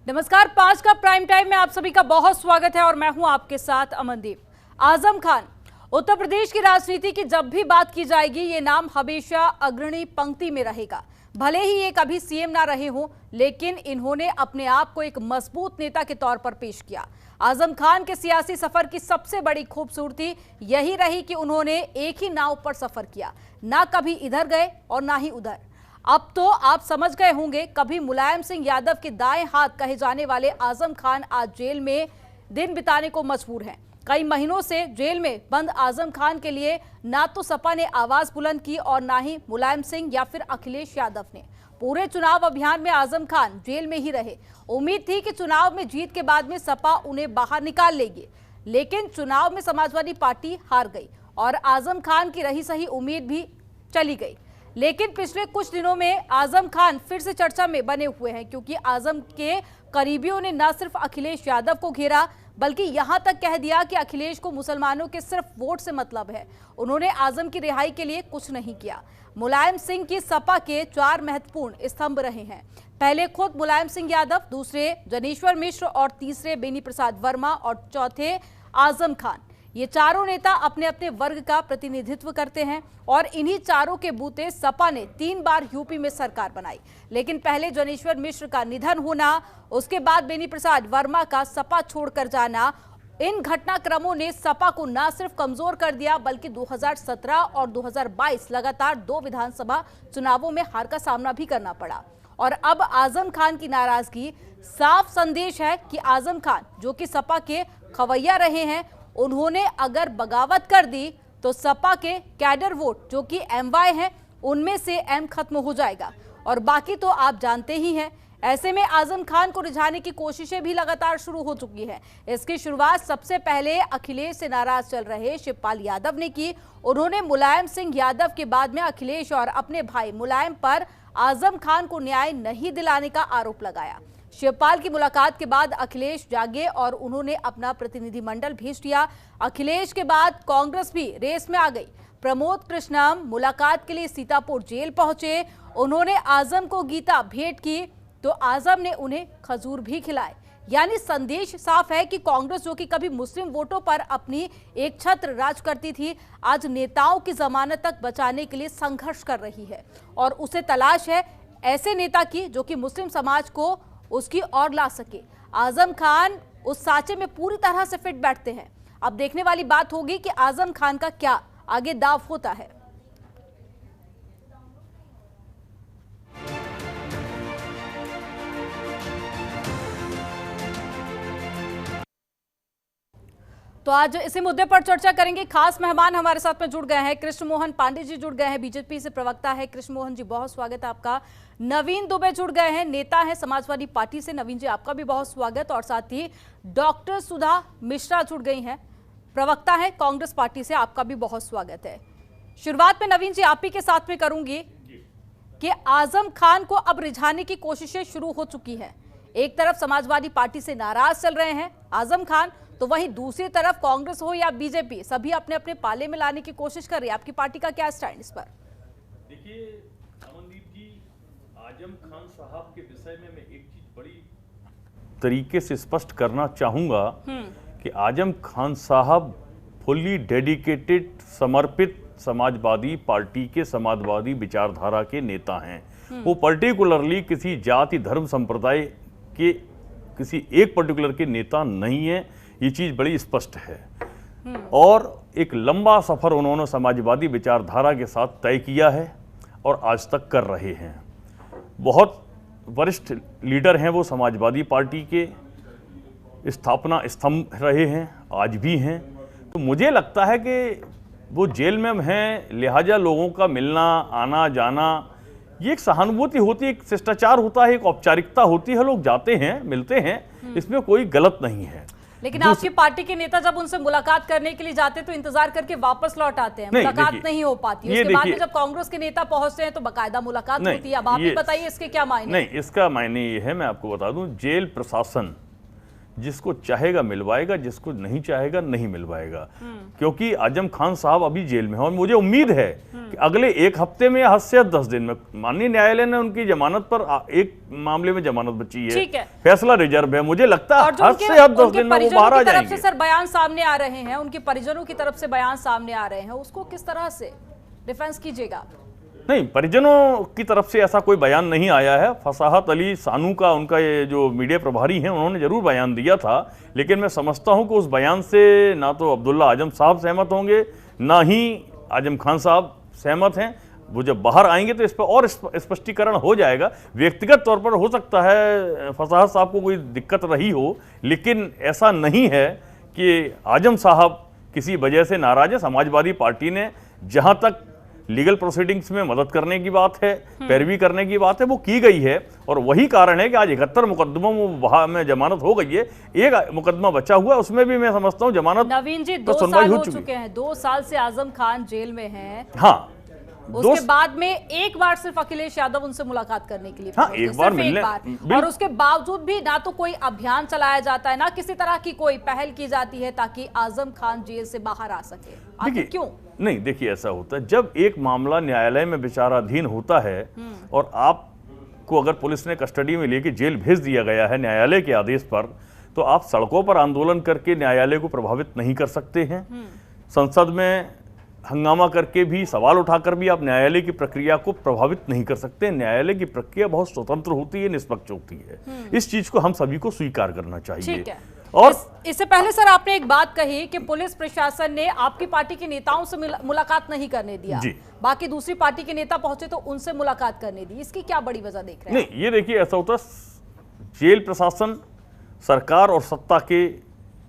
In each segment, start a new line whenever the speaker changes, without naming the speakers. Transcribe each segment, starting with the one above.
नमस्कार, 5 का prime time में आप सभी का बहुत स्वागत है और मैं हूं आपके साथ अमनदीप। आजम खान, उत्तर प्रदेश की राजनीति की जब भी बात की जाएगी ये नाम हमेशा अग्रणी पंक्ति में रहेगा। भले ही ये कभी सीएम ना रहे हों, लेकिन इन्होंने अपने आप को एक मजबूत नेता के तौर पर पेश किया। आजम खान के सियासी सफर की सबसे बड़ी खूबसूरती यही रही कि उन्होंने एक ही नाव पर सफर किया, ना कभी इधर गए और ना ही उधर। अब तो आप समझ गए होंगे, कभी मुलायम सिंह यादव के दाएं हाथ कहे जाने वाले आजम खान आज जेल में दिन बिताने को मजबूर हैं। कई महीनों से जेल में बंद आजम खान के लिए ना तो सपा ने आवाज बुलंद की और ना ही मुलायम सिंह या फिर अखिलेश यादव ने। पूरे चुनाव अभियान में आजम खान जेल में ही रहे। उम्मीद थी कि चुनाव में जीत के बाद में सपा उन्हें बाहर निकाल लेगी, लेकिन चुनाव में समाजवादी पार्टी हार गई और आजम खान की रही सही उम्मीद भी चली गई। लेकिन पिछले कुछ दिनों में आजम खान फिर से चर्चा में बने हुए हैं, क्योंकि आजम के करीबियों ने न सिर्फ अखिलेश यादव को घेरा, बल्कि यहां तक कह दिया कि अखिलेश को मुसलमानों के सिर्फ वोट से मतलब है। उन्होंने आजम की रिहाई के लिए कुछ नहीं किया। मुलायम सिंह की सपा के 4 महत्वपूर्ण स्तंभ रहे हैं। पहले खुद मुलायम सिंह यादव, दूसरे जनेश्वर मिश्र और तीसरे बेनी प्रसाद वर्मा और चौथे आजम खान। ये चारों नेता अपने अपने वर्ग का प्रतिनिधित्व करते हैं और इन्हीं चारों के बूते सपा ने 3 बार यूपी में सरकार बनाई। लेकिन पहले जनेश्वर मिश्र का निधन होना, उसके बाद बेनी प्रसाद वर्मा का सपा छोड़कर जाना, इन घटनाक्रमों ने सपा को न सिर्फ कमजोर कर दिया, बल्कि 2017 और 2022 लगातार 2 विधानसभा चुनावों में हार का सामना भी करना पड़ा। और अब आजम खान की नाराजगी साफ संदेश है कि आजम खान, जो कि सपा के खवैया रहे हैं, उन्होंने अगर बगावत कर दी तो सपा के कैडर वोट, जो कि एमवाई हैं, उनमें से एम खत्म हो जाएगा और बाकी तो आप जानते ही हैं। ऐसे में आजम खान को रिझाने की कोशिशें भी लगातार शुरू हो चुकी हैं। इसकी शुरुआत सबसे पहले अखिलेश से नाराज चल रहे शिवपाल यादव ने की। उन्होंने मुलायम सिंह यादव के बाद में अखिलेश और अपने भाई मुलायम पर आजम खान को न्याय नहीं दिलाने का आरोप लगाया। शिवपाल की मुलाकात के बाद अखिलेश जागे और उन्होंने अपना प्रतिनिधिमंडल भेज दिया। अखिलेश के बाद कांग्रेस भी रेस में आ गई। प्रमोद कृष्णम मुलाकात के लिए सीतापुर जेल पहुंचे। उन्होंने आजम को गीता भेंट की तो आजम ने उन्हें खजूर भी खिलाए। यानी संदेश साफ है कि कांग्रेस, जो कि कभी मुस्लिम वोटों पर अपनी एक छत्र राज करती थी, आज नेताओं की जमानत तक बचाने के लिए संघर्ष कर रही है और उसे तलाश है ऐसे नेता की जो कि मुस्लिम समाज को उसकी ओर ला सके। आजम खान उस साचे में पूरी तरह से फिट बैठते हैं। अब देखने वाली बात होगी कि आजम खान का क्या आगे दाव होता है। तो आज इसी मुद्दे पर चर्चा करेंगे। खास मेहमान हमारे साथ में जुड़ गए हैं, कृष्ण मोहन पांडे जी जुड़ गए हैं, बीजेपी से प्रवक्ता है। कृष्ण मोहन जी, बहुत स्वागत है आपका। नवीन दुबे जुड़ गए हैं, नेता है समाजवादी पार्टी से। नवीन जी, आपका भी बहुत स्वागत। और साथ ही डॉक्टर सुधा मिश्रा जुड़ गई हैं, प्रवक्ता है कांग्रेस पार्टी से। आपका भी बहुत स्वागत है। शुरुआत में नवीन जी आप ही के साथ में करूंगी कि आजम खान को अब रिझाने की कोशिशें शुरू हो चुकी है। एक तरफ समाजवादी पार्टी से नाराज चल रहे हैं आजम खान, तो वहीं दूसरी तरफ कांग्रेस हो या बीजेपी, सभी अपने अपने पाले में लाने की कोशिश कर रही है। आपकी पार्टी का क्या स्टैंड इस पर?
देखिए अमनदीप जी, आजम खान साहब के विषय में मैं एक चीज बड़ी तरीके से स्पष्ट करना चाहूंगा कि आजम खान साहब फुल्ली डेडिकेटेड, समर्पित समाजवादी पार्टी के समाजवादी विचारधारा के नेता हैं। वो पर्टिकुलरली किसी जाति, धर्म, संप्रदाय के किसी एक पर्टिकुलर के नेता नहीं है। ये चीज बड़ी स्पष्ट है। और एक लंबा सफर उन्होंने समाजवादी विचारधारा के साथ तय किया है और आज तक कर रहे हैं। बहुत वरिष्ठ लीडर हैं वो, समाजवादी पार्टी के स्थापना स्तंभ रहे हैं, आज भी हैं। तो मुझे लगता है कि वो जेल में हैं, लिहाजा लोगों का मिलना, आना जाना, ये एक सहानुभूति होती है, एक शिष्टाचार होता है, एक औपचारिकता होती है। लोग जाते हैं, मिलते हैं, इसमें कोई गलत नहीं है।
लेकिन आपकी पार्टी के नेता जब उनसे मुलाकात करने के लिए जाते तो इंतजार करके वापस लौट आते हैं, मुलाकात नहीं हो पाती। उसके बाद में जब कांग्रेस के नेता पहुंचते हैं तो बाकायदा मुलाकात होती है। अब आप ही बताइए इसके क्या मायने?
नहीं, इसका मायने ये है, मैं आपको बता दूं, जेल प्रशासन जिसको चाहेगा मिलवाएगा, जिसको नहीं चाहेगा नहीं मिलवाएगा। क्योंकि आजम खान साहब अभी जेल में हैं और मुझे उम्मीद है कि अगले एक हफ्ते में या 10 से 10 दिन में माननीय न्यायालय ने उनकी जमानत पर एक मामले में जमानत बची है, फैसला रिजर्व है, मुझे लगता है 10 से 10 दिन में वो बाहर आ जाएंगे।
सर बयान सामने आ रहे हैं, उनके परिजनों की तरफ से बयान सामने आ रहे हैं, उसको किस तरह से डिफेंस कीजिएगा?
नहीं, परिजनों की तरफ से ऐसा कोई बयान नहीं आया है। फसाहत अली सानू का, उनका ये जो मीडिया प्रभारी हैं, उन्होंने जरूर बयान दिया था, लेकिन मैं समझता हूं कि उस बयान से ना तो अब्दुल्ला आजम साहब सहमत होंगे, ना ही आजम खान साहब सहमत हैं। वो जब बाहर आएंगे तो इस पर और स्पष्टीकरण हो जाएगा। व्यक्तिगत तौर पर हो सकता है फसाहत साहब को कोई दिक्कत रही हो, लेकिन ऐसा नहीं है कि आजम साहब किसी वजह से नाराज है। समाजवादी पार्टी ने जहां तक लीगल प्रोसीडिंग्स में मदद करने की बात है, पैरवी करने की बात है, वो की गई है और वही कारण है कि आज 71 मुकदमों में जमानत हो गई है। एक मुकदमा बचा हुआ है, उसमें भी मैं समझता हूं जमानत।
नवीन जी 2 साल हो चुके हैं, 2 साल से आजम खान जेल में हैं।
हाँ,
उसके बाद में एक बार सिर्फ अखिलेश यादव उनसे मुलाकात करने के लिए
एक बार मिलने,
और उसके बावजूद भी ना तो कोई अभियान चलाया जाता है, ना किसी तरह की कोई पहल की जाती है ताकि आजम खान जेल से बाहर आ सके। आखिर क्यों?
नहीं, देखिए ऐसा होता है जब एक मामला न्यायालय में विचाराधीन होता है और आपको अगर पुलिस ने कस्टडी में लेके जेल भेज दिया गया है न्यायालय के आदेश पर, तो आप सड़कों पर आंदोलन करके न्यायालय को प्रभावित नहीं कर सकते हैं। संसद में हंगामा करके भी, सवाल उठाकर भी आप न्यायालय की प्रक्रिया को प्रभावित नहीं कर सकते। न्यायालय की प्रक्रिया बहुत स्वतंत्र होती है, निष्पक्ष होती है। इस चीज को हम सभी को स्वीकार करना चाहिए। और
इससे पहले सर आपने एक बात कही कि पुलिस प्रशासन ने आपकी पार्टी के नेताओं से मुलाकात नहीं करने दिया, बाकी दूसरी पार्टी के नेता पहुंचे तो उनसे मुलाकात करने दी। इसकी क्या बड़ी वजह देख रहे हैं?
नहीं, ये देखिए ऐसा होता है, जेल प्रशासन सरकार और सत्ता के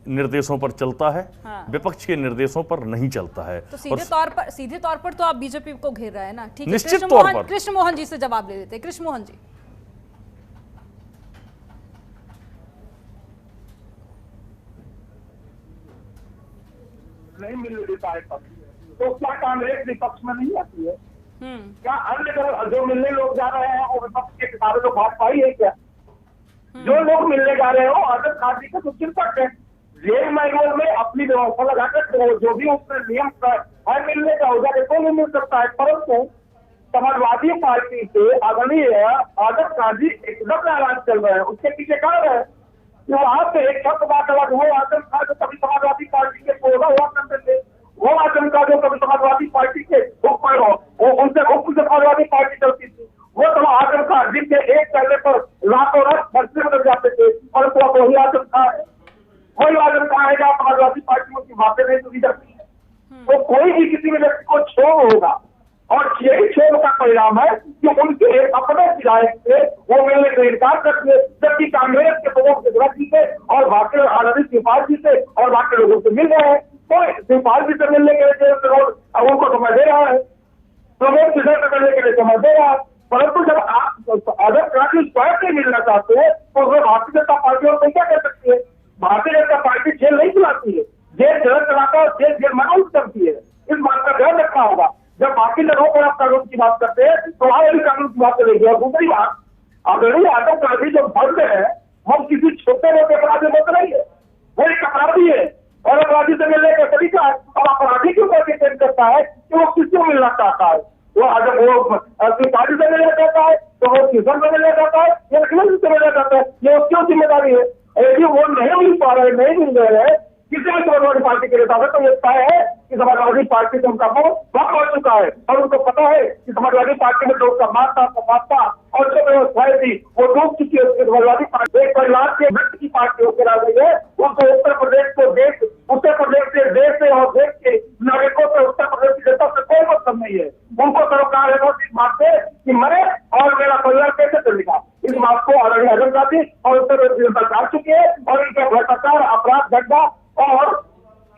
निर्देशों पर चलता है। विपक्ष के निर्देशों पर नहीं चलता है।
तो सीधे तौर पर तो आप बीजेपी को घेर रहे हैं ना। ठीक है,
निश्चित तौर पर।
कृष्ण मोहन जी से जवाब ले लेते हैं। कृष्ण मोहन जी,
नहीं मिल देता है पक्ष, तो क्या कांग्रेस विपक्ष में नहीं आती है? क्या अन्य जो मिलने लोग जा रहे हैं वो विपक्ष के सारे लोग भाजपा ही है क्या? जो लोग मिलने जा रहे हो आजम खान जी का तो चिंतक है। जेल मैनुअल में अपनी व्यवस्था लगाकर जो भी उसमें नियम है मिलने का होगा, तो नहीं मिल सकता है। परंतु समाजवादी पार्टी से आदरणीय आजम खान जी एकदम नाराज चल रहे हैं। उसके पीछे कारण है कि वहां पे एक शब्द बात अलग हो, आजम खान जो कभी समाजवादी पार्टी के पौधा हुआ करते थे, वो आजम खान जो कभी समाजवादी पार्टी के उनसे समाजवादी पार्टी चलती थी, वो तो आजम खान जिनके एक चलने पर रातों रात फर्जी बदल जाते थे। परंतु अब वही आजम खान है, वही आजम खान है जहाँ समाजवादी पार्टियों की बातें नहीं सुनी जाती है। तो कोई भी किसी भी व्यक्ति को क्षोभ होगा और यही क्षोभ का परिणाम है कि उनके अपने विधायक से वो मिलने का इनकार कर दिए, जबकि कांग्रेस के प्रमुख जगह जी से और बाकी आजादी शिवपाल जी से और बाकी लोगों से मिल रहे हैं। तो शिवपाल जी से मिलने के लिए उनको समय दे रहा है, प्रमोद किशोर से मिलने के लिए समय दे रहा है। परंतु जब आप अगर कांग्रेस स्वयं से मिलना चाहते हैं तो उसमें भारतीय जनता पार्टी और क्या कर सकती है? भारतीय जनता पार्टी जेल नहीं चलाती है, जेल चलाता है, जेल मना करती है। इस बात का ध्यान रखना होगा। जब बाकी लोगों पर आप कानून की बात करते हैं तो वहां भी कानून की बात करेगी। और दूसरी बात, अगर आजम खान जी जो भक्त है, हम किसी छोटे मोटे अपराधी मत नहीं है, वो एक अपराधी है और अपराधी से मिलने का तरीका है। अब अपराधी के ऊपर डिपेंड करता है कि वो किसको मिलना चाहता है। वो अगर वो शिवपाल से मिलना चाहता है तो वो किसान से मिलना चाहता है या अखिलेश से मिलना चाहता है, ये उसकी जिम्मेदारी है। यदि वो नहीं मिल पा रहे, नहीं मिल रहे हैं किसी भी समाजवादी पार्टी के नेता से, तो ये तय है कि समाजवादी पार्टी से उनका मुंह वक्त हो चुका है और उनको पता है कि समाजवादी पार्टी में लोग का मानता और जो व्यवस्थाएं थी वो डूब चुकी है। समाजवादी पार्टी एक परिवार के व्यक्ति की पार्टी होकर आ गई है। उनको उत्तर प्रदेश से देश से और देश के नागरिकों से, उत्तर प्रदेश की जनता से कोई मतलब नहीं है। उनको सरोकार है इस बात से कि मरे और मेरा परिवार कैसे चलेगा। इस बात को आदरणीय आजम खान जी और उत्तर प्रदेश जनता जान चुकी है और इनका भ्रष्टाचार, अपराध, घटना और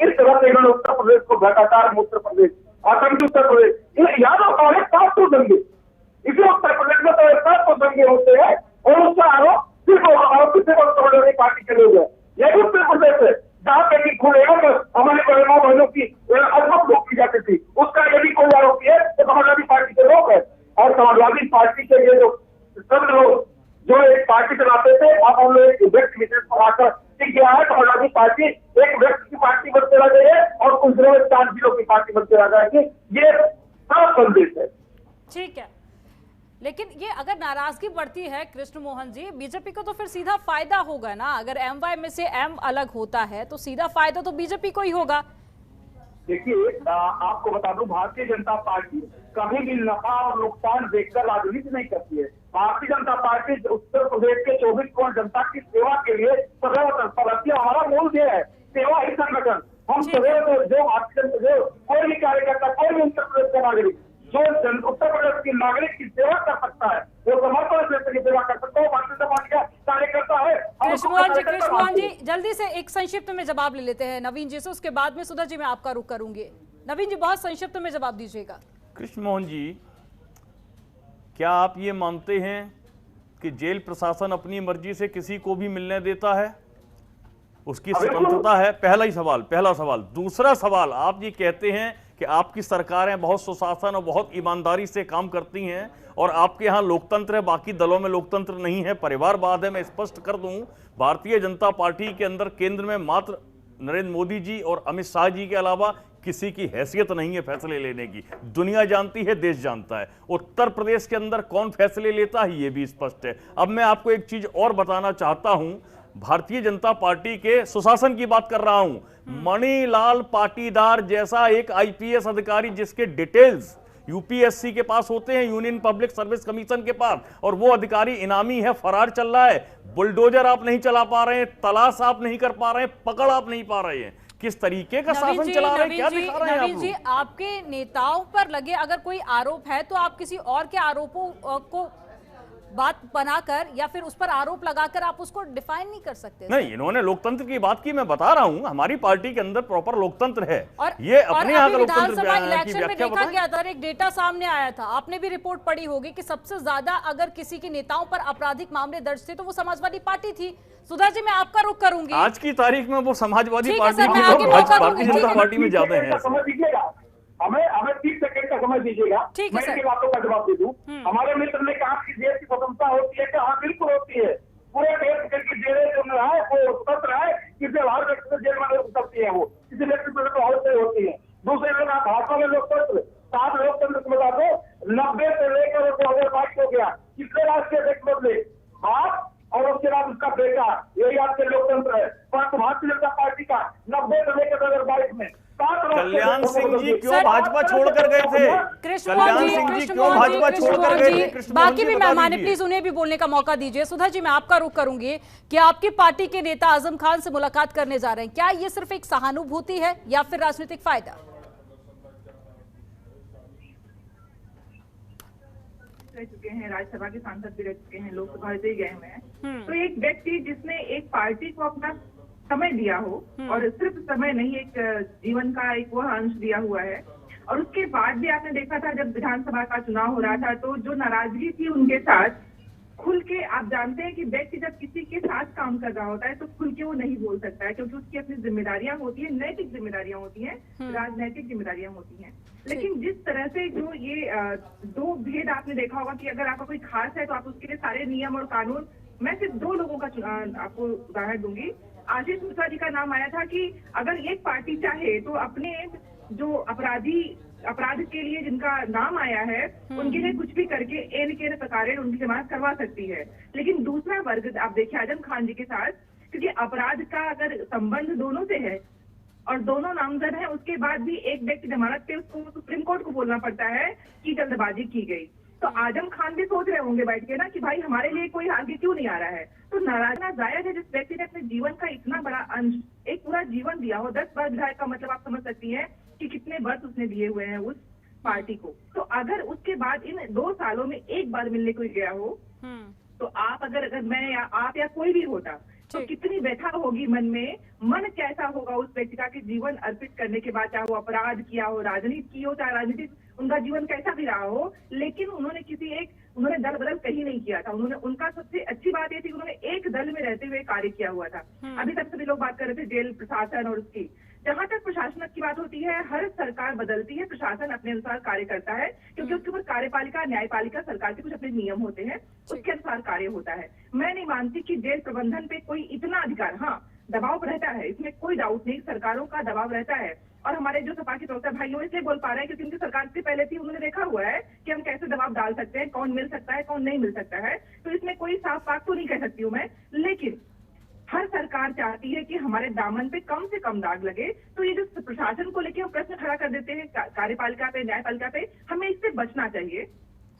इस तरह से इन्होंने उत्तर प्रदेश को भ्रष्टाचार, उत्तर प्रदेश, आतंकी उत्तर प्रदेश, याद होता है 700 दंगे, इसलिए उत्तर प्रदेश में तो 700 दंगे होते हैं और उसका आरोप सिर्फ समाजवादी पार्टी के लोग है। यही उत्तर प्रदेश है जहाँ पे कि खुलेगा हमारे परिवार बहनों की अद्भुत रोक की जाती थी, उसका यदि कोई आरोपी है तो समाजवादी पार्टी के लोग है। और समाजवादी पार्टी के ये जो सब लोग जो एक पार्टी चलाते थे, अब हम लोग व्यक्ति विशेष पर आकर टिक गया है। समाजवादी पार्टी एक व्यक्ति की पार्टी बनते रह गई है और कुछ लोग 4 जिलों की पार्टी बनते रह जाएगी। ये साफ संदेश है।
ठीक है, लेकिन ये अगर नाराजगी बढ़ती है कृष्ण मोहन जी, बीजेपी को तो फिर सीधा फायदा होगा ना। अगर एमवाई में से एम अलग होता है तो सीधा फायदा तो बीजेपी को ही होगा।
देखिए, आपको बता दूं, भारतीय जनता पार्टी कभी भी नफा और नुकसान देखकर राजनीति नहीं करती है। भारतीय जनता पार्टी उत्तर प्रदेश के 24 करोड़ जनता की सेवा के लिए सदैव तत्पर रहती है। हमारा मूल ध्येय है सेवा ही संगठन। हम सदैव जो कोई भी कार्यकर्ता, कोई भी उत्तर प्रदेश का नागरिक जो उत्तर प्रदेश की नागरिक की सेवा कर सकता है, वो समर्पण से की सेवा कर सकता है, भारतीय जनता पार्टी का कार्यकर्ता है।
कृष्ण मोहन जी जल्दी से एक संक्षिप्त में जवाब ले लेते हैं नवीन जी से, उसके बाद में सुधा जी मैं आपका रुख करूंगी। नवीन जी बहुत संक्षिप्त में जवाब दीजिएगा।
कृष्ण मोहन जी, क्या आप ये मानते हैं कि जेल प्रशासन अपनी मर्जी से किसी को भी मिलने देता है? उसकी स्वतंत्रता है? पहला सवाल। दूसरा सवाल, आप ये कहते हैं कि आपकी सरकारें बहुत सुशासन और बहुत ईमानदारी से काम करती हैं और आपके यहाँ लोकतंत्र है, बाकी दलों में लोकतंत्र नहीं है, परिवारवाद है। मैं स्पष्ट कर दूं, भारतीय जनता पार्टी के अंदर केंद्र में मात्र नरेंद्र मोदी जी और अमित शाह जी के अलावा किसी की हैसियत नहीं है फैसले लेने की। दुनिया जानती है, देश जानता है। उत्तर प्रदेश के अंदर कौन फैसले लेता है ये भी स्पष्ट है। अब मैं आपको एक चीज और बताना चाहता हूं, भारतीय जनता पार्टी के सुशासन की बात कर रहा हूं। मणिलाल पाटीदार जैसा एक आईपीएस अधिकारी जिसके डिटेल्स यूपीएससी के पास होते हैं, यूनियन पब्लिक सर्विस कमीशन के पास, और वो अधिकारी इनामी है, फरार चल रहा है। बुलडोजर आप नहीं चला पा रहे हैं, तलाश आप नहीं कर पा रहे हैं, पकड़ आप नहीं पा रहे हैं। किस तरीके का शासन चला रहे हैं, क्या दिखा रहे हैं आप लोग?
जी, आपके नेताओं पर लगे अगर कोई आरोप है तो आप किसी और के आरोपों को बात बनाकर या फिर उस पर आरोप लगाकर आप उसको डिफाइन नहीं कर सकते।
नहीं, इन्होंने लोकतंत्र की बात की, मैं बता रहा हूं हमारी पार्टी के अंदर प्रॉपर लोकतंत्र है।
और
ये अपने यहाँ का लोकतंत्र
विधानसभा इलेक्शन में देखा गया था, एक डेटा सामने आया था, आपने भी रिपोर्ट पढ़ी होगी कि सबसे ज्यादा अगर किसी के नेताओं पर आपराधिक मामले दर्ज थे तो वो समाजवादी पार्टी थी। सुधा जी मैं आपका रुख करूंगी।
आज की तारीख में वो समाजवादी पार्टी
भारतीय
जनता पार्टी में ज्यादा है।
हमें 30 सेकंड का समय दीजिएगा, मैं इनकी बातों का जवाब दे दूं। हमारे मित्र ने कहा कि देश की स्वतंत्रता होती है, कि हाँ बिल्कुल होती है। पूरे देश की जेलें जो है वो स्वतंत्र है, किसी हर व्यक्ति को जेल में नहीं सकती है, वो किसी व्यक्ति को बहुत से होती है। दूसरे लोग भाजपा में लोकतंत्र, 7 लोकतंत्र को बता दो, 90 से लेकर 2022 हो गया, कितने राष्ट्रीय अध्यक्ष बदले? आप और उसके बाद उसका बेटा, यही आपके लोकतंत्र है। परंतु भारतीय जनता पार्टी का 90 से लेकर 2022 में
कल्याण सिंह जी क्यों भाजपा छोड़कर गए थे? कल्याण सिंह जी क्यों भाजपा छोड़कर गए थे?
बाकी भी मेहमान है, प्लीज उन्हें भी बोलने का मौका दीजिए। सुधा जी मैं आपका रुख करूंगी कि आपकी पार्टी के नेता आजम खान से मुलाकात करने जा रहे हैं, क्या ये सिर्फ एक सहानुभूति है या फिर राजनीतिक फायदा?
रह चुके हैं, राज्यसभा के सांसद भी रह चुके हैं, लोकसभा से ही गए हुए हैं। तो एक व्यक्ति जिसने एक पार्टी को अपना समय दिया हो, और सिर्फ समय नहीं, एक जीवन का एक वह अंश दिया हुआ है। और उसके बाद भी आपने देखा था जब विधानसभा का चुनाव हो रहा था तो जो नाराजगी थी उनके साथ, खुल के आप जानते हैं कि व्यक्ति जब किसी के साथ काम कर रहा होता है तो खुल के वो नहीं बोल सकता है, क्योंकि उसकी अपनी जिम्मेदारियां होती है, नैतिक जिम्मेदारियां होती हैं, राजनैतिक जिम्मेदारियां होती हैं। लेकिन जिस तरह से जो ये 2 भेद आपने देखा होगा कि अगर आपका कोई खास है तो आप उसके लिए सारे नियम और कानून, मैं सिर्फ 2 लोगों का आपको उदाहरण दूंगी। आशीष मिश्रा जी का नाम आया था कि अगर एक पार्टी चाहे तो अपने जो अपराध के लिए जिनका नाम आया है उनके लिए कुछ भी करके एन के प्रकार उनकी जमानत करवा सकती है। लेकिन दूसरा वर्ग आप देखिए आजम खान जी के साथ, क्योंकि अपराध का अगर संबंध दोनों से है और दोनों नामजद हैं, उसके बाद भी एक व्यक्ति जमानत पे उसको सुप्रीम कोर्ट को बोलना पड़ता है कि जल्दबाजी की गई। तो आजम खान भी सोच रहे होंगे बैठ के ना कि भाई हमारे लिए कोई आगे क्यों नहीं आ रहा है। तो नाराजना जायज है जिस व्यक्ति ने अपने जीवन का इतना बड़ा अंश, एक पूरा जीवन दिया हो। 10 बार विधायक का मतलब आप समझ सकती हैं कि कितने वर्ष उसने दिए हुए हैं उस पार्टी को। तो अगर उसके बाद इन 2 सालों में एक बार मिलने कोई गया हो तो आप अगर मैं या आप या कोई भी होता तो कितनी व्यथा होगी मन में, मन कैसा होगा उस व्यक्ति का कि जीवन अर्पित करने के बाद, चाहे वो अपराध किया हो, राजनीति की हो, चाहे राजनीतिक उनका जीवन कैसा भी रहा हो, लेकिन उन्होंने उन्होंने दल बदल कहीं नहीं किया था। उनका सबसे अच्छी बात ये थी कि उन्होंने एक दल में रहते हुए कार्य किया हुआ था। अभी तक सभी लोग बात कर रहे थे जेल प्रशासन और उसकी, जहां तक प्रशासन की बात होती है, हर सरकार बदलती है, प्रशासन अपने अनुसार कार्य करता है, क्योंकि उसके ऊपर कार्यपालिका, न्यायपालिका, सरकार के कुछ अपने नियम होते हैं, उसके अनुसार कार्य होता है। मैं नहीं मानती कि जेल प्रबंधन पे कोई इतना अधिकार, हाँ दबाव रहता है, इसमें कोई डाउट नहीं, सरकारों का दबाव रहता है। और हमारे जो सपा के प्रवक्ता भाई हो इसलिए बोल पा रहे हैं क्योंकि उनकी सरकार से पहले थी, उन्होंने देखा हुआ है कि हम कैसे दबाव डाल सकते हैं, कौन मिल सकता है, कौन नहीं मिल सकता है। तो इसमें कोई साफ बात तो नहीं कह सकती हूँ मैं, लेकिन हर सरकार चाहती है कि हमारे दामन पे कम से कम दाग लगे। तो ये जो प्रशासन को लेकर हम प्रश्न खड़ा कर देते हैं कार्यपालिका पे, न्यायपालिका पे, हमें इससे बचना चाहिए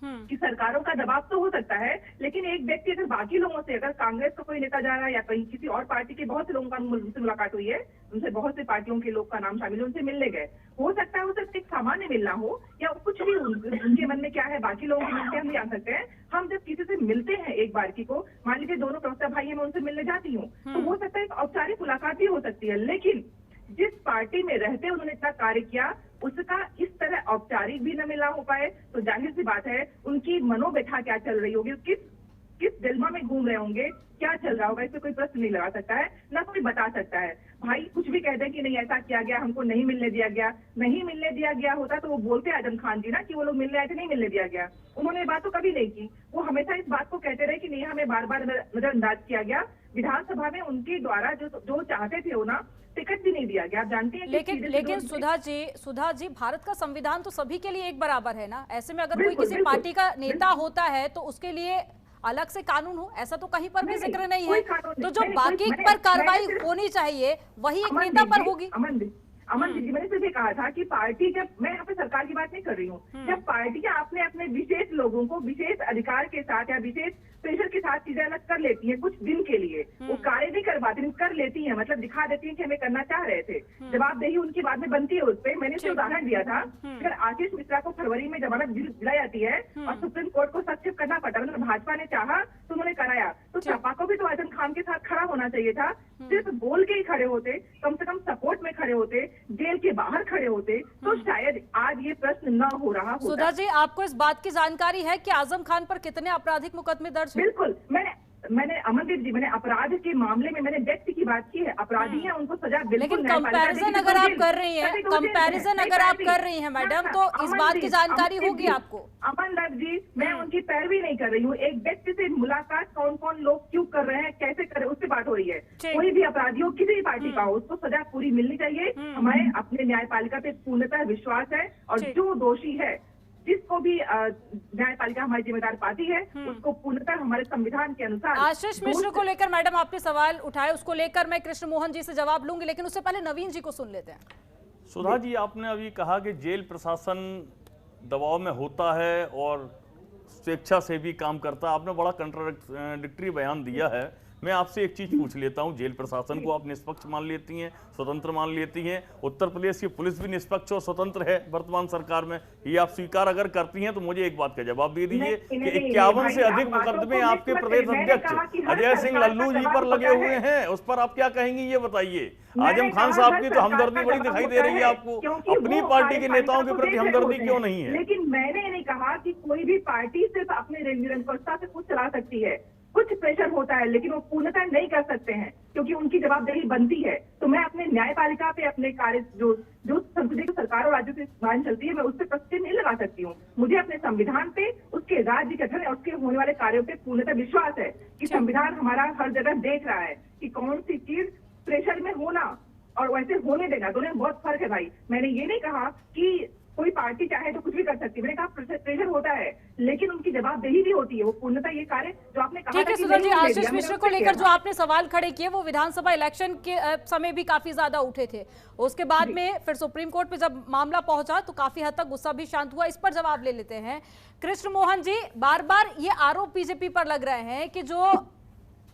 कि सरकारों का दबाव तो हो सकता है, लेकिन एक व्यक्ति अगर बाकी लोगों से, अगर कांग्रेस का कोई नेता जा रहा है या कहीं किसी और पार्टी के बहुत से लोगों का उनसे मुलाकात हुई है, उनसे बहुत से पार्टियों के लोग का नाम शामिल है, उनसे मिलने गए, हो सकता है उसे एक सामान्य मिलना हो या कुछ भी उनके मन में क्या है, बाकी लोगों के मन में हम नहीं जान सकते हैं। हम जब किसी से मिलते हैं एक बार की को, मान लीजिए दोनों प्रवक्ता भाई है, मैं उनसे मिलने जाती हूँ, तो हो सकता है एक औपचारिक मुलाकात भी हो सकती है, लेकिन जिस पार्टी में रहते उन्होंने इतना कार्य किया, उसका इस तरह औपचारिक भी न मिला हो पाए, तो जाहिर सी बात है उनकी मनोव्यथा क्या चल रही होगी, किस दिलमा में घूम रहे होंगे, क्या चल रहा होगा, इससे कोई प्रश्न नहीं लगा सकता है, ना कोई बता सकता है। भाई कुछ भी कहते हैं कि नहीं ऐसा किया गया, हमको नहीं मिलने दिया गया, नहीं मिलने दिया गया होता तो वो बोलते आजम खान जी ना कि वो लोग मिलने आए थे, नहीं मिलने दिया गया। उन्होंने ये बात तो कभी नहीं की, वो हमेशा इस बात को कहते रहे कि नहीं हमें बार बार नजरअंदाज किया गया। विधानसभा में उनके द्वारा जो चाहते थे वो ना टिकट भी नहीं दिया गया। आप जानते हैं
लेकिन सुधा जी भारत का संविधान तो सभी के लिए एक बराबर है ना। ऐसे में अगर कोई किसी पार्टी का नेता होता है तो उसके लिए अलग से कानून हो, ऐसा तो कहीं पर भी जिक्र नहीं है। तो जो बाकी पर कार्रवाई होनी चाहिए वही एक नेता पर होगी।
अमन जी, मैंने सिर्फ कहा था कि पार्टी, जब मैं यहाँ पे सरकार की बात नहीं कर रही हूँ, जब पार्टियां आपने अपने विशेष लोगों को विशेष अधिकार के साथ या विशेष प्रेशर के साथ चीजें अलग कर लेती हैं कुछ दिन के लिए, वो कार्य नहीं कर पाती, कर लेती हैं, मतलब दिखा देती हैं कि हमें करना चाह रहे थे, जवाबदेही उनकी बाद में बनती है उस पर। मैंने उससे उदाहरण दिया था, अगर आशीष मिश्रा को फरवरी में जमानत दिलाई जाती है और सुप्रीम कोर्ट को हस्तक्षेप करना पड़ा, मतलब भाजपा ने चाहा तो उन्होंने कराया, तो सपा को भी तो आजम खान के साथ खड़ा होना चाहिए था। सिर्फ बोल के ही खड़े होते, कम से कम सपोर्ट में खड़े होते, जेल के बाहर खड़े होते, तो शायद आज ये प्रश्न न हो रहा होता।
सुधा जी, आपको इस बात की जानकारी है कि आजम खान पर कितने आपराधिक मुकदमे दर्ज हैं?
बिल्कुल, मैंने अमनदीप जी, मैंने अपराध के मामले में मैंने व्यक्ति की बात की है, अपराधी है उनको सजा बिल्कुल।
लेकिन कंपैरिजन अगर आप कर रही हैं, मैडम, तो इस बात की जानकारी होगी आपको।
अमनदीप जी, मैं उनकी पैरवी नहीं कर रही हूँ, एक व्यक्ति से मुलाकात कौन कौन लोग क्यों कर रहे हैं, कैसे कर रहे हैं, उससे बात हो रही है। कोई भी अपराधी हो, किसी भी पार्टी का हो, उसको सजा पूरी मिलनी चाहिए। हमारे अपने न्यायपालिका पे पूर्णतः विश्वास है, और जो दोषी है, जिसको भी न्यायपालिका हमारी जिम्मेदार पाती है, उसको पूर्णतः हमारे संविधान के अनुसार।
आशीष मिश्र को लेकर मैडम आपने सवाल उठाए, उसको लेकर मैं कृष्ण मोहन जी से जवाब लूंगी, लेकिन उससे पहले नवीन जी को सुन लेते हैं।
सुधा जी, आपने अभी कहा कि जेल प्रशासन दबाव में होता है और स्वेच्छा से भी काम करता है, आपने बड़ा कंट्राडिक्टरी बयान दिया है। मैं आपसे एक चीज पूछ लेता हूं, जेल प्रशासन को आप निष्पक्ष मान लेती हैं, स्वतंत्र मान लेती हैं, उत्तर प्रदेश की पुलिस भी निष्पक्ष और स्वतंत्र है वर्तमान सरकार में, ये आप स्वीकार अगर करती हैं तो मुझे एक बात का जवाब दे दीजिए कि 51 से अधिक मुकदमे आपके प्रदेश अध्यक्ष अजय सिंह लल्लू जी पर लगे हुए हैं, उस पर आप क्या कहेंगी ये बताइए। आजम खान साहब की तो हमदर्दी बड़ी दिखाई दे रही है आपको, अपनी पार्टी के नेताओं के प्रति हमदर्दी क्यों नहीं है?
लेकिन मैंने नहीं कहा कि कोई भी पार्टी सिर्फ अपने निरंकुशता से कुछ चला सकती है, कुछ प्रेशर होता है, लेकिन वो पूर्णतः नहीं कर सकते हैं क्योंकि उनकी जवाबदेही बनती है। तो मैं अपने न्यायपालिका पे, अपने कार्य जो संसदीय सरकार और राज्यों से मान चलती है, मैं उस पर प्रश्न नहीं लगा सकती हूँ। मुझे अपने संविधान पे, उसके राज्य गठन और उसके होने वाले कार्यों पे पूर्णतः विश्वास है कि संविधान हमारा हर जगह देख रहा है कि कौन सी चीज प्रेशर में होना और वैसे होने देना, दोनों में बहुत फर्क है भाई। मैंने ये नहीं कहा कि कोई पार्टी चाहे तो कुछ भी कर सकती है, मैंने कहा प्रेशर होता है, लेकिन उनकी जवाबदेही भी होती है, वो पूर्णतः ये कार्य जो आपने कहा।
ठीक है सुधा जी, आशीष मिश्र को लेकर जो आपने सवाल खड़े किए वो विधानसभा इलेक्शन के समय भी काफी ज्यादा उठे थे, उसके बाद में फिर सुप्रीम कोर्ट पे जब मामला पहुंचा तो काफी हद तक गुस्सा भी शांत हुआ। इस पर जवाब ले लेते हैं कृष्ण मोहन जी। बार बार ये आरोप बीजेपी पर लग रहे हैं कि जो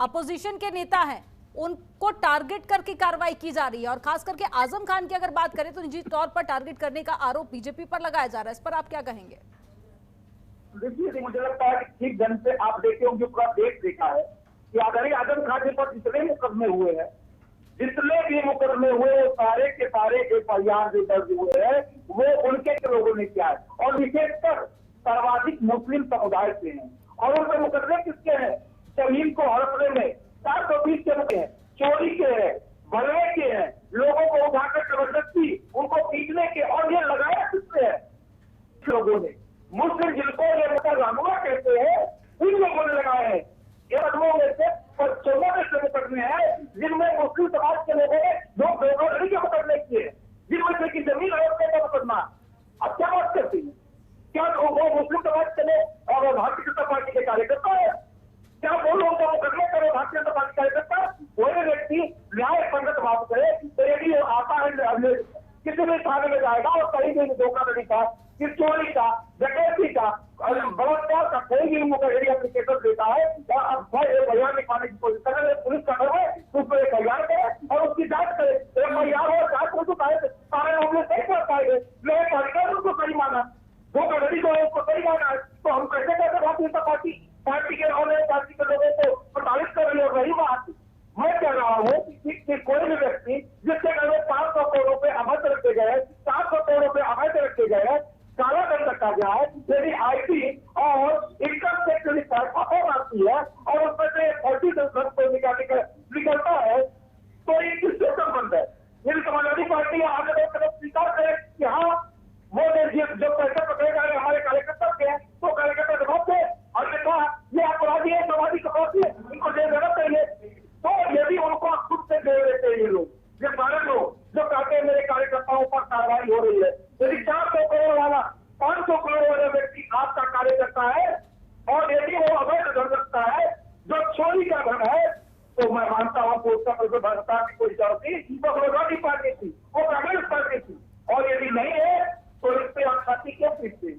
अपोजिशन के नेता हैं उनको टारगेट करके कार्रवाई की जा रही है, और खास करके आजम खान की अगर बात करें तो निजी तौर पर टारगेट करने का आरोप बीजेपी पर लगाया जा रहा है, इस पर आप क्या कहेंगे?
देखिए, मुझे लगता है कि ठीक ढंग से आप देखे होंगे, पूरा देश देखा है कि अगर आजम खान पर जितने मुकदमे हुए हैं, जितने भी मुकदमे हुए, वो सारे के सारे FIR जो दर्ज हुए हैं वो उनके लोगों ने किया है, और विशेषकर सर्वाधिक मुस्लिम समुदाय से हैं। और उनके मुकदमे किसके हैं? जमीन को हड़पने में 420 के हैं, चोरी के हैं, भरने के हैं, लोगों को उठाकर जिनमें मुस्लिम समाज के लोगों ने दो धोखाधड़ी के मुकदमे किए, जिनमें से की जमीन हड़पने का मुकदमा। अब क्या बात करती है? क्या वो मुस्लिम समाज के लोग और भारतीय जनता पार्टी के कार्यकर्ता है? क्या वो लोगों का मुकदमे करो भारतीय जनता पार्टी कार्यकर्ता? कोई व्यक्ति न्याय संगत बात करे तो यदि आता है किसी भी थाने में जाएगा और कहीं भी धोखाधड़ी का, किस चोरी का, डकैती का, बलात्कार का कोई भी मुकदमा एप्लीकेशन देता है बयान निकालने की कोशिश करे, पुलिस का डर है तो उस पर एक बयान करे और उसकी जांच करे। एफआईआर और जांच को तो सारे मामले सही कर पाएंगे, लेकिन अधिकार उनको सही माना, धोखाधड़ी को उसको सही माना है, तो हम कैसे कैसे भारतीय जनता पार्टी के पार्टी के लोगों को प्रताड़ित कर रही है। और रही बात, मैं कह रहा हूँ कि कोई भी व्यक्ति जिसके घर में 500 करोड़ रुपए अवैध रखे गए, 700 करोड़ रुपए अवैध रखे गए, काला धन रखा गया है, यदि आईटी और इनकम टैक्स रिटर्न आती है और उसमें से 30% को निकलता है, तो ये किससे संबंध है? यदि समाजवादी पार्टी आगे स्वीकार करे कि हाँ वो जो पैसे पकड़े जा रहे हमारे कार्यकर्ता के हैं, तो कार्यकर्ता जवाब दे, हमने कहा ये अपराधी है, समाजी अपराधी है, इनको जेल देना चाहिए। तो यदि उनको खुद से दे देते हैं ये लोग, ये सारे लोग जो कहते हैं मेरे कार्यकर्ताओं पर कार्रवाई हो रही है, यदि 400 करोड़ वाला 500 करोड़ वाला व्यक्ति आपका कार्यकर्ता है और यदि वो अवैध धन रखता है जो चोरी का धन है, तो मैं मानता हूँ कि उसका भ्रष्टाचार की कोई जरूरत थी, वो समाजवादी पार्टी थी, वो कांग्रेस पार्टी थी। और यदि नहीं है तो इस पे आप छाती क्यों पीटते?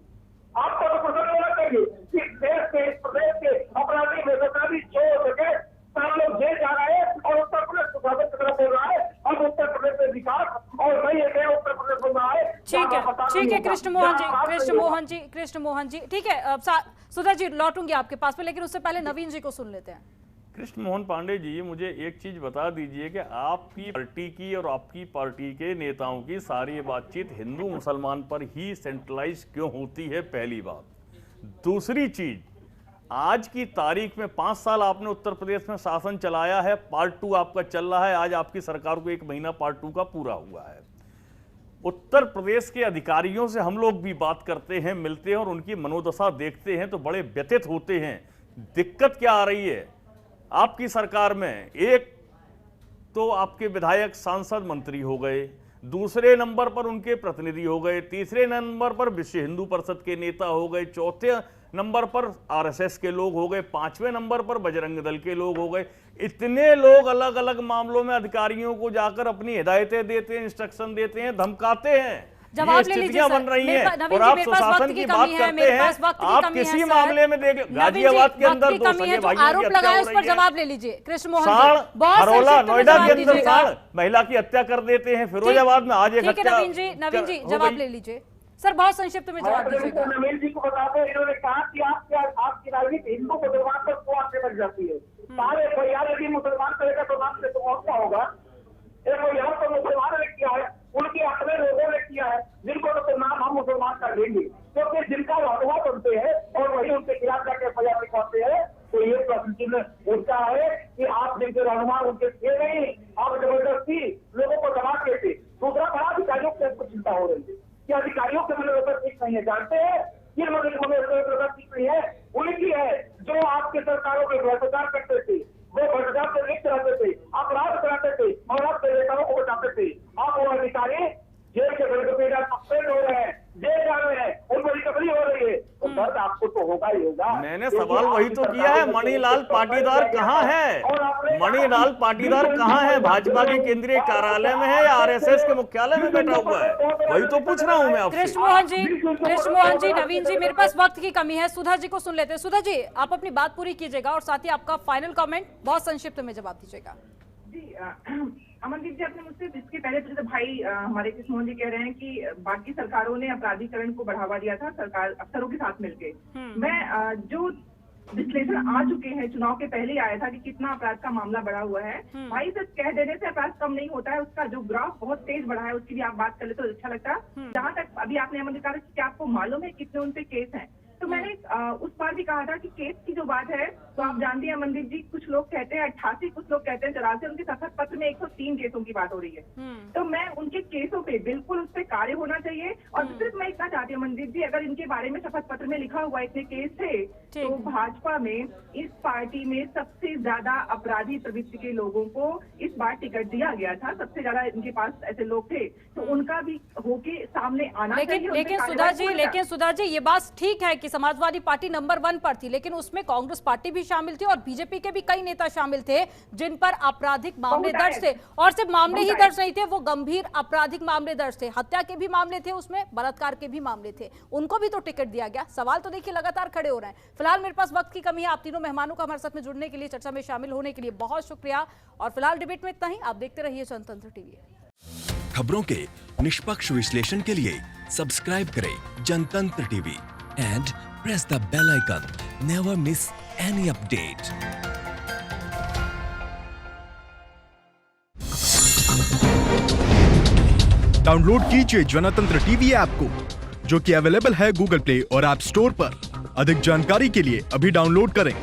आपको तो पसंद होना चाहिए कि देश के इस प्रदेश के अपराधी बेदखली चोर सके सारे लोग जेल जा रहे हैं और उत्तर प्रदेश सुशासन की तरफ बोल रहा है। अब उत्तर प्रदेश में विकास और नहीं है, उत्तर प्रदेश बोल रहा है।
ठीक है कृष्ण मोहन जी, ठीक है। सुधा जी लौटूंगी आपके पास में, लेकिन उससे पहले नवीन जी को सुन लेते हैं।
कृष्ण मोहन पांडे जी, मुझे एक चीज बता दीजिए कि आपकी पार्टी की और आपकी पार्टी के नेताओं की सारी बातचीत हिंदू मुसलमान पर ही सेंट्रलाइज क्यों होती है? पहली बात। दूसरी चीज, आज की तारीख में 5 साल आपने उत्तर प्रदेश में शासन चलाया है, पार्ट 2 आपका चल रहा है, आज आपकी सरकार को 1 महीना पार्ट 2 का पूरा हुआ है। उत्तर प्रदेश के अधिकारियों से हम लोग भी बात करते हैं, मिलते हैं और उनकी मनोदशा देखते हैं तो बड़े व्यथित होते हैं। दिक्कत क्या आ रही है आपकी सरकार में? एक तो आपके विधायक सांसद मंत्री हो गए, दूसरे नंबर पर उनके प्रतिनिधि हो गए, तीसरे नंबर पर विश्व हिंदू परिषद के नेता हो गए, चौथे नंबर पर आरएसएस के लोग हो गए, 5वें नंबर पर बजरंग दल के लोग हो गए। इतने लोग अलग अलग मामलों में अधिकारियों को जाकर अपनी हिदायतें देते हैं, इंस्ट्रक्शन देते हैं, धमकाते हैं।
जवाब ले लीजिए
बन रही हैं और आप सुशासन की बात करते हैं। आप किसी मामले में देख गाजियाबाद के अंदर 2 सगे भाइयों
आरोप लगाए, उस पर जवाब ले लीजिए। कृष्ण मोहन
हरोला नोएडा के अंदर साड़ महिला की हत्या कर देते हैं, फिरोजाबाद में आज एक हत्या।
नवीन जी जवाब ले लीजिए सर, बहुत संक्षिप्त में जवाब दीजिएगा।
नवीन जी को बताते हैं, इन्होंने कहा कि आपकी राजनीति हिंदू मुसलमान पर क्यों आके लग जाती है? सारे परिवार यदि मुसलमान करेगा तो नाम से तो और क्या होगा? एक यहाँ तो मुसलमान ने किया है, उनके अपने लोगों ने किया है, जिनको तो नाम हम मुसलमान कर लेंगे, क्योंकि जिनका रहनुमा बनते हैं और वही उनके खिलाफ जाके फरियाद लिखवाते हैं। तो ये प्रश्न चिन्ह उठता है कि आप जिनके रहनुमा उनके थे नहीं, आप जबरदस्ती लोगों को दबा के थे। दूसरा बड़ा अधिकारियों की चिंता हो रही है कि अधिकारियों के मनोरंजन ठीक नहीं है। जानते हैं ये मनोरंजन ठीक नहीं है, उनकी है जो आपके सरकारों में भ्रष्टाचार करते थे, वो भ्रष्टाचार से लिप्त रहते थे, अपराध कराते थे और आपके नेताओं को बचाते थे। आप वो अधिकारी जेल के सस्पेंड हो रहे हैं, जेल जा रहे हैं, उन पर रिकवरी हो रही है, तो दर्द आपको तो होगा ही होगा।
मैंने सवाल वही तो किया है, मणिलाल पाटीदार कहाँ है? मणिलाल पाटीदार कहाँ है? भाजपा के केंद्रीय कार्यालय में है या आरएसएस के मुख्यालय में बैठा हुआ है? वही तो पूछ रहा हूँ मैं आपसे।
कृष्ण मोहन जी, नवीन जी, मेरे पास वक्त की कमी है, सुधा जी को सुन लेते हैं। सुधा जी, आप अपनी बात पूरी कीजिएगा और साथ ही आपका फाइनल कमेंट बहुत संक्षिप्त में जवाब दीजिएगा।
जी अमनदीप जी, आपने मुझसे इसके पहले तो भाई हमारे कृष्ण मोहन जी कह रहे हैं कि बाकी सरकारों ने अपराधीकरण को बढ़ावा दिया था, सरकार अफसरों के साथ मिलके। मैं जो विश्लेषण आ चुके हैं, चुनाव के पहले आया था कि कितना अपराध का मामला बढ़ा हुआ है। भाई सच कह देने से अपराध कम नहीं होता है, उसका जो ग्राफ बहुत तेज बढ़ा है, उसकी भी आप बात कर ले तो अच्छा लगता है। जहाँ तक अभी आपने अमन कहा कि आपको मालूम है कितने उनपे केस हैं, तो मैंने उस बार भी कहा था कि केस की जो बात है, तो आप जानती हैं मनदीप जी, कुछ लोग कहते हैं 88, कुछ लोग कहते हैं 84, उनके शपथ पत्र में 103 केसों की बात हो रही है। तो मैं उनके केसों पे बिल्कुल उस पर कार्य होना चाहिए। और सिर्फ मैं इतना चाहती हूँ मनदीप जी, अगर इनके बारे में शपथ पत्र में लिखा हुआ इतने केस थे, तो भाजपा में इस पार्टी में सबसे ज्यादा अपराधी प्रवृत्ति के लोगों को इस बार टिकट दिया गया था, सबसे ज्यादा इनके पास ऐसे लोग थे, तो उनका भी होके सामने आना चाहिए।
लेकिन सुधा जी ये बात ठीक है कि समाजवादी पार्टी नंबर 1 पर थी, लेकिन उसमें कांग्रेस पार्टी भी शामिल थी और बीजेपी के भी कई नेता शामिल थे जिन पर आपराधिक मामले दर्ज थे। और सिर्फ मामले ही दर्ज नहीं थे, वो गंभीर आपराधिक मामले दर्ज थे, हत्या के भी मामले थे, उसमें बलात्कार के भी मामले थे, उनको भी तो टिकट दिया गया। सवाल तो देखिए लगातार खड़े हो रहे हैं। फिलहाल मेरे पास वक्त की कमी है। आप तीनों मेहमानों का हमारे साथ में जुड़ने के लिए, चर्चा में शामिल होने के लिए बहुत शुक्रिया। और फिलहाल डिबेट में इतना ही। आप देखते रहिए जनतंत्र टीवी।
खबरों के निष्पक्ष विश्लेषण के लिए सब्सक्राइब करें Jantantra TV and press the bell icon. Never miss any update.
Download कीजिए जनतंत्र टीवी ऐप को, जो कि अवेलेबल है गूगल प्ले और ऐप स्टोर पर। अधिक जानकारी के लिए अभी डाउनलोड करें।